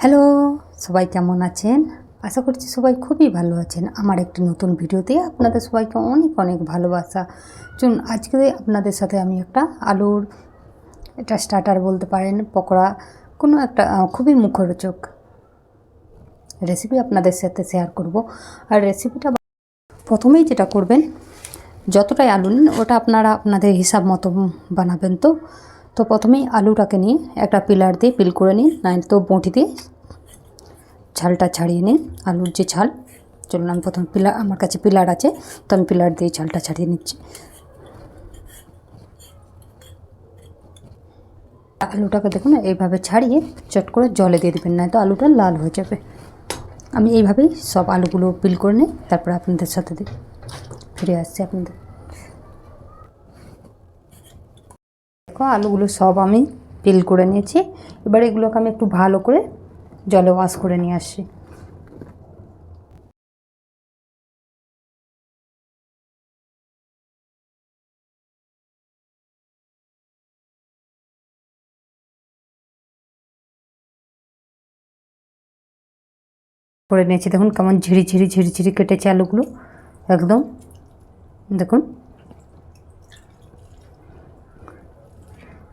Hello, সবাই কেমন আছেন? আশা করছি সবাই খুবই ভালো আছেন। আমার একটি নতুন ভিডিওতে আপনাদের সবাইকে অনেক অনেক ভালোবাসা। চলুন আজকে আপনাদের সাথে আমি একটা আলুর এটা স্টার্টার বলতে পারেন, পকোড়া, কোনো একটা খুবই মুখরোচক রেসিপি আপনাদের সাথে শেয়ার করব। আর রেসিপিটা প্রথমেই যেটা করবেন, যতটাই আলু নিন ওটা আপনারা আপনাদের হিসাব মতো বানাবেন। তো প্রথমেই আলুটাকে নিয়ে একটা পিলার দিয়ে পিল করে নিন, নয় তো বঁটি দিয়ে ছালটা ছাড়িয়ে নিন, আলুর যে ছাল। চলুন আমি প্রথমে আমার কাছে পিলার আছে, তো আমি পিলার দিয়ে ছালটা ছাড়িয়ে নিচ্ছি। আলুটাকে দেখুন এইভাবে ছাড়িয়ে চট করে জলে দিয়ে দেবেন, নয় তো আলুটা লাল হয়ে যাবে। আমি এইভাবেই সব আলুগুলো পিল করে নিই, তারপরে আপনাদের সাথে ফিরে আসছি আপনাদের। দেখো আলুগুলো সব আমি পিল করে নিয়েছি। এবার এগুলোকে আমি একটু ভালো করে জলে ওয়াশ করে নিয়ে আসছি। করে নিয়েছি, দেখুন কেমন ঝিরি ঝিরি কেটেছে আলুগুলো একদম। দেখুন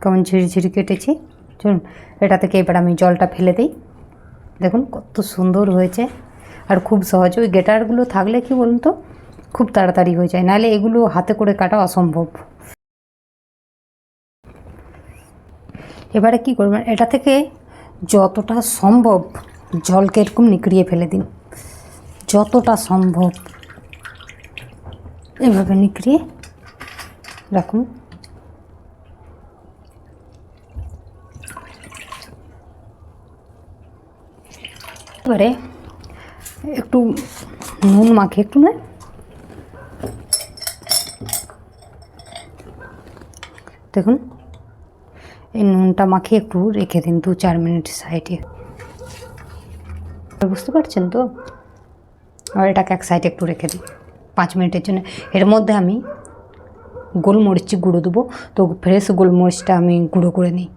কেমন ঝিরি কেটেছি। চলুন এটা থেকে এবার আমি জলটা ফেলে দিই। দেখুন কত সুন্দর হয়েছে, আর খুব সহজ। ওই গ্রেটারগুলো থাকলে কি বলুন তো, খুব তাড়াতাড়ি হয়ে যায়, নাহলে এগুলো হাতে করে কাটা অসম্ভব। এবারে কি করবেন, এটা থেকে যতটা সম্ভব জলকে এরকম নিকড়িয়ে ফেলে দিন, যতটা সম্ভব এভাবে নিকড়িয়ে রাখুন। এবারে একটু নুন মাখিয়ে, একটু নয় দেখুন এই নুনটা মাখিয়ে একটু রেখে দিন 2-4 মিনিট সাইডে। বুঝতে পারছেন তো? আর এটাকে এক সাইডে একটু রেখে দিই 5 মিনিটের জন্য। এর মধ্যে আমি গোলমরিচ গুঁড়ো দেবো, তো ফ্রেশ গোলমরিচটা আমি গুঁড়ো করে নিই।